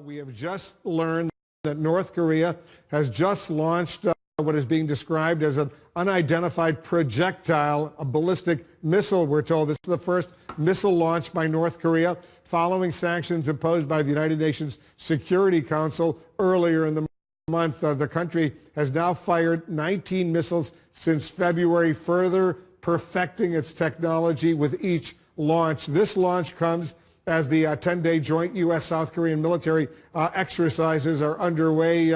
We have just learned that North Korea has just launched what is being described as an unidentified projectile, a ballistic missile, we're told. This is the first missile launched by North Korea following sanctions imposed by the United Nations Security Council earlier in the month. The country has now fired 19 missiles since February, further perfecting its technology with each launch. This launch comes as the 10-day joint U.S.-South Korean military exercises are underway.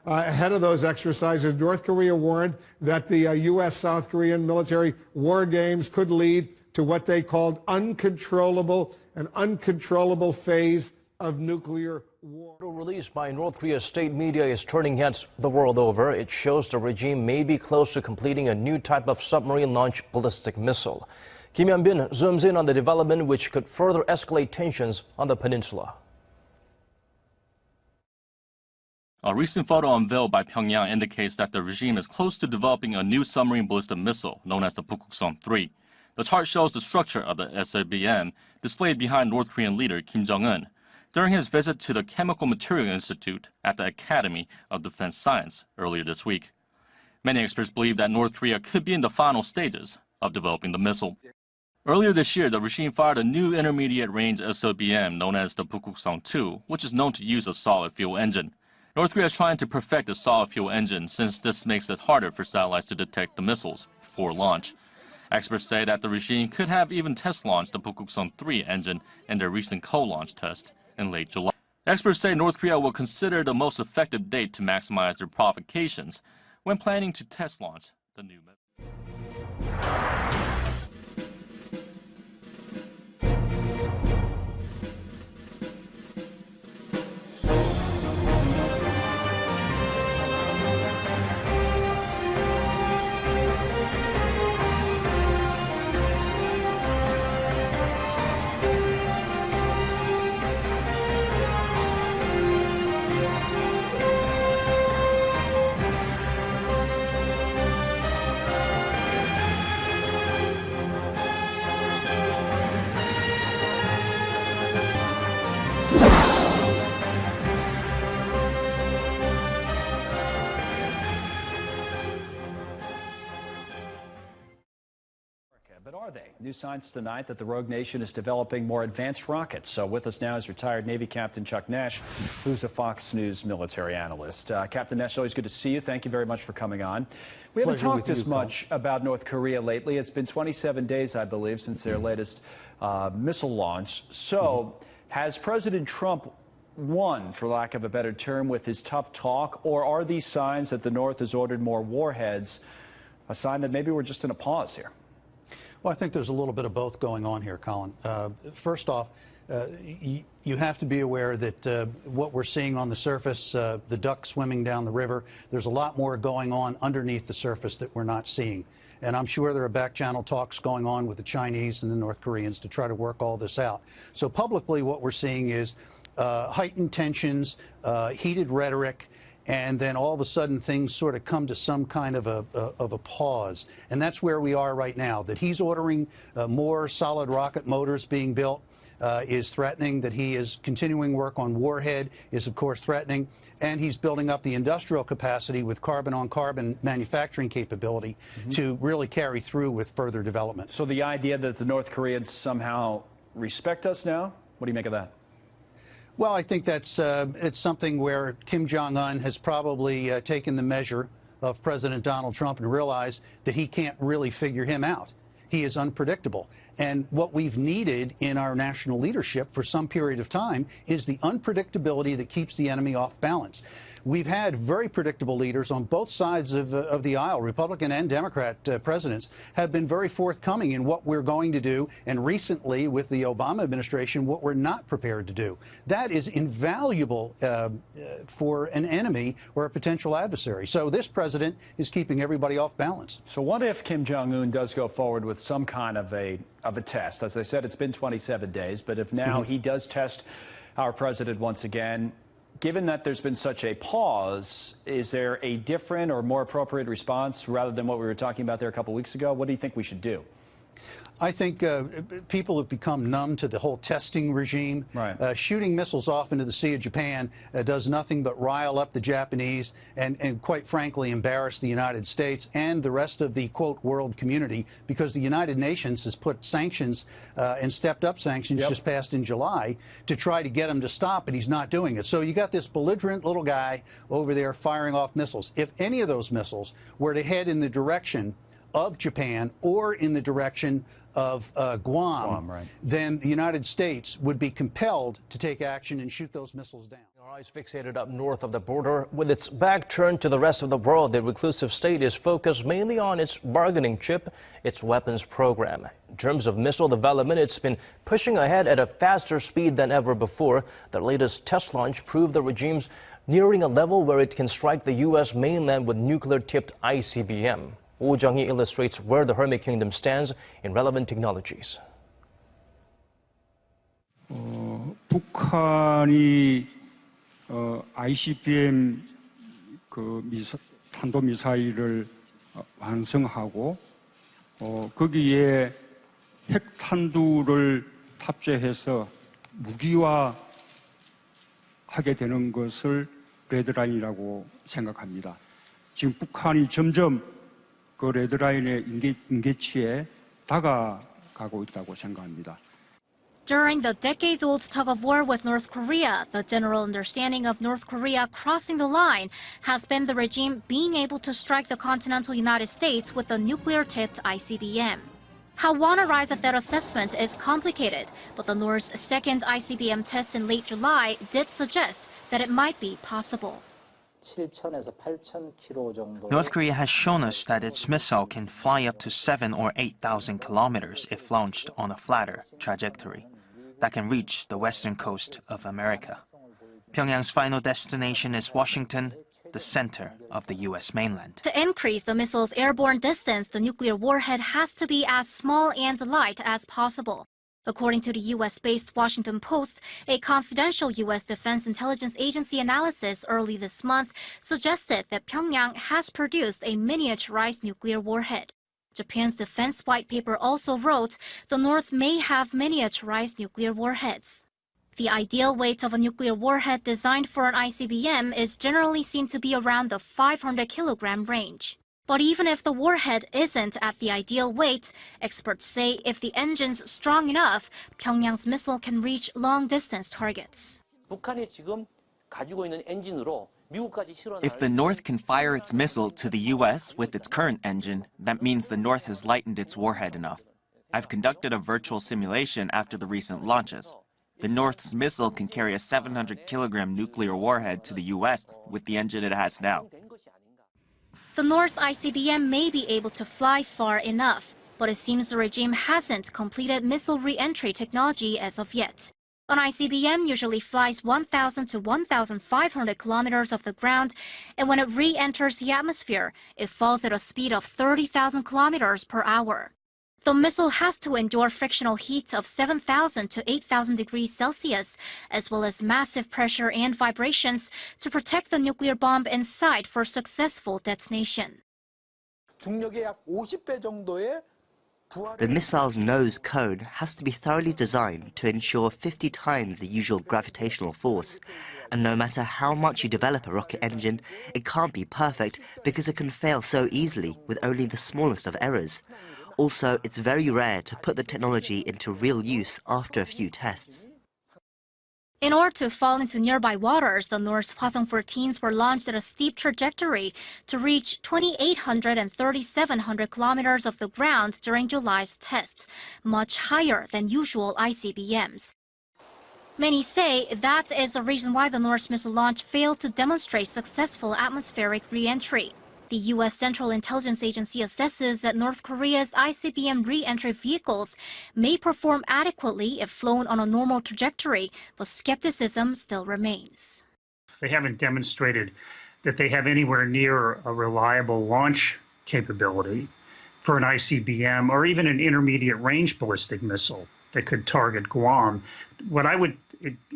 Ahead of those exercises, North Korea warned that the U.S.-South Korean military war games could lead to what they called an uncontrollable phase of nuclear war. A released by North Korea's state media is turning heads the world over. It shows the regime may be close to completing a new type of submarine-launched ballistic missile. Kim Hyun-bin zooms in on the development which could further escalate tensions on the peninsula. A recent photo unveiled by Pyongyang indicates that the regime is close to developing a new submarine ballistic missile known as the Pukgukseong-3. The chart shows the structure of the SLBM displayed behind North Korean leader Kim Jong-un during his visit to the Chemical Material Institute at the Academy of Defense Science earlier this week. Many experts believe that North Korea could be in the final stages of developing the missile. Earlier this year, the regime fired a new intermediate-range SLBM known as the Pukgukseong-2, which is known to use a solid fuel engine. North Korea is trying to perfect the solid fuel engine since this makes it harder for satellites to detect the missiles before launch. Experts say that the regime could have even test-launched the Pukgukseong-3 engine in their recent co-launch test in late July. Experts say North Korea will consider the most effective date to maximize their provocations when planning to test launch the new missile. But are they? New signs tonight that the rogue nation is developing more advanced rockets. So with us now is retired Navy Captain Chuck Nash, who's a Fox News military analyst. Captain Nash, always good to see you. Thank you very much for coming on. We haven't talked this much about North Korea lately. It's been 27 days, I believe, since their latest missile launch. So has President Trump won, for lack of a better term, with his tough talk? Or are these signs that the North has ordered more warheads a sign that maybe we're just in a pause here? Well, I think there's a little bit of both going on here, Colin. First off, you have to be aware that what we're seeing on the surface, the duck swimming down the river, there's a lot more going on underneath the surface that we're not seeing. And I'm sure there are back-channel talks going on with the Chinese and the North Koreans to try to work all this out. So publicly what we're seeing is heightened tensions, heated rhetoric, and then all of a sudden things sort of come to some kind of a pause. And that's where we are right now, that he's ordering more solid rocket motors being built, is threatening, that he is continuing work on warhead, is of course threatening, and he's building up the industrial capacity with carbon-on-carbon manufacturing capability to really carry through with further development. So the idea that the North Koreans somehow respect us now, what do you make of that? Well, I think that's it's something where Kim Jong-un has probably taken the measure of President Donald Trump and realized that he can't really figure him out. He is unpredictable. And what we've needed in our national leadership for some period of time is the unpredictability that keeps the enemy off balance. We've had very predictable leaders on both sides of the aisle. Republican and Democrat presidents have been very forthcoming in what we're going to do, and recently with the Obama administration, what we're not prepared to do. That is invaluable for an enemy or a potential adversary. So this president is keeping everybody off balance. So what if Kim Jong-un does go forward with some kind of a test? As I said, it's been 27 days, but if now he does test our president once again, given that there's been such a pause, is there a different or more appropriate response rather than what we were talking about there a couple weeks ago? What do you think we should do? I think people have become numb to the whole testing regime. Right. Shooting missiles off into the Sea of Japan does nothing but rile up the Japanese and quite frankly, embarrass the United States and the rest of the, quote, world community, because the United Nations has put sanctions and stepped up sanctions just passed in July to try to get him to stop, and he's not doing it. So you got this belligerent little guy over there firing off missiles. If any of those missiles were to head in the direction of Japan or in the direction of Guam, right, then the United States would be compelled to take action and shoot those missiles down. Our eyes fixated up north of the border. With its back turned to the rest of the world, the reclusive state is focused mainly on its bargaining chip, its weapons program. In terms of missile development, it's been pushing ahead at a faster speed than ever before. The latest test launch proved the regime's nearing a level where it can strike the U.S. mainland with nuclear-tipped ICBM. Oh Jung-hee illustrates where the Hermit Kingdom stands in relevant technologies. 북한이 ICBM 탄도미사일을 완성하고 거기에 핵탄두를 탑재해서 무기화하게 되는 것을 레드라인이라고 생각합니다. 지금 북한이 점점 그 레드라인의 임계치에 다가가고 있다고 생각합니다. During the decades-old tug-of-war with North Korea, the general understanding of North Korea crossing the line has been the regime being able to strike the continental United States with a nuclear-tipped ICBM. How one arrives at that assessment is complicated, but the North's second ICBM test in late July did suggest that it might be possible. North Korea has shown us that its missile can fly up to 7,000 or 8,000 kilometers if launched on a flatter trajectory that can reach the western coast of America. Pyongyang's final destination is Washington, the center of the U.S. mainland. To increase the missile's airborne distance, the nuclear warhead has to be as small and light as possible. According to the U.S.-based Washington Post, a confidential U.S. Defense Intelligence Agency analysis early this month suggested that Pyongyang has produced a miniaturized nuclear warhead. Japan's defense white paper also wrote the North may have miniaturized nuclear warheads. The ideal weight of a nuclear warhead designed for an ICBM is generally seen to be around the 500-kilogram range. But even if the warhead isn't at the ideal weight, experts say if the engine's strong enough, Pyongyang's missile can reach long-distance targets. If the North can fire its missile to the U.S. with its current engine, that means the North has lightened its warhead enough. I've conducted a virtual simulation after the recent launches. The North's missile can carry a 700-kilogram nuclear warhead to the U.S. with the engine it has now. The North's ICBM may be able to fly far enough, but it seems the regime hasn't completed missile re-entry technology as of yet. An ICBM usually flies 1,000 to 1,500 kilometers off the ground, and when it re-enters the atmosphere, it falls at a speed of 30,000 kilometers per hour. The missile has to endure frictional heat of 7,000 to 8,000 degrees Celsius, as well as massive pressure and vibrations to protect the nuclear bomb inside for successful detonation. The missile's nose cone has to be thoroughly designed to ensure 50 times the usual gravitational force. And no matter how much you develop a rocket engine, it can't be perfect because it can fail so easily with only the smallest of errors. Also, it's very rare to put the technology into real use after a few tests. In order to fall into nearby waters, the North's Hwasong-14s were launched at a steep trajectory to reach 2,800 and 3,700 kilometers off the ground during July's tests, much higher than usual ICBMs. Many say that is the reason why the North's missile launch failed to demonstrate successful atmospheric re-entry. The U.S. Central Intelligence Agency assesses that North Korea's ICBM re-entry vehicles may perform adequately if flown on a normal trajectory, but skepticism still remains. They haven't demonstrated that they have anywhere near a reliable launch capability for an ICBM or even an intermediate range ballistic missile that could target Guam. What I would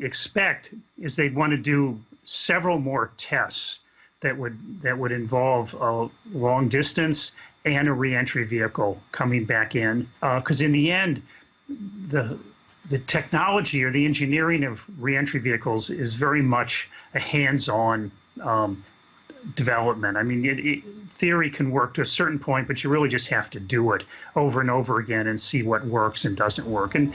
expect is they'd want to do several more tests that would involve long distance and a reentry vehicle coming back in. Because in the end, the technology or the engineering of reentry vehicles is very much a hands-on development. I mean, theory can work to a certain point, but you really just have to do it over and over again and see what works and doesn't work. And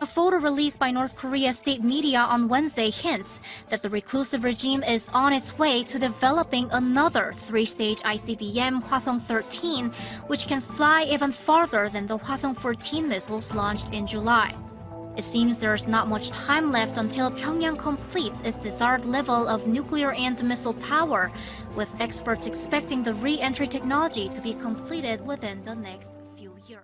a photo released by North Korea's state media on Wednesday hints that the reclusive regime is on its way to developing another three-stage ICBM Hwasong-13, which can fly even farther than the Hwasong-14 missiles launched in July. It seems there's not much time left until Pyongyang completes its desired level of nuclear and missile power, with experts expecting the re-entry technology to be completed within the next few years.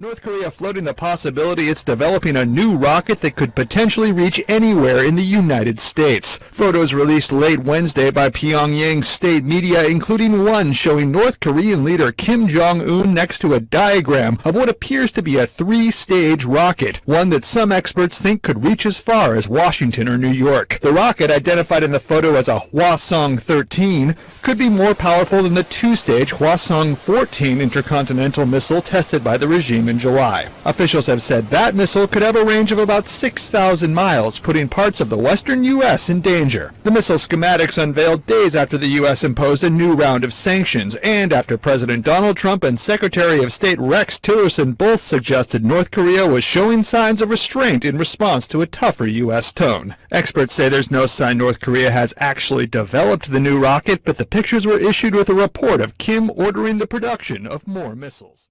North Korea floating the possibility it's developing a new rocket that could potentially reach anywhere in the United States. Photos released late Wednesday by Pyongyang's state media, including one showing North Korean leader Kim Jong-un next to a diagram of what appears to be a three-stage rocket, one that some experts think could reach as far as Washington or New York. The rocket, identified in the photo as a Hwasong-13, could be more powerful than the two-stage Hwasong-14 intercontinental missile tested by the regime in July. Officials have said that missile could have a range of about 6,000 miles, putting parts of the western U.S. in danger. The missile schematics unveiled days after the U.S. imposed a new round of sanctions, and after President Donald Trump and Secretary of State Rex Tillerson both suggested North Korea was showing signs of restraint in response to a tougher U.S. tone. Experts say there's no sign North Korea has actually developed the new rocket, but the pictures were issued with a report of Kim ordering the production of more missiles.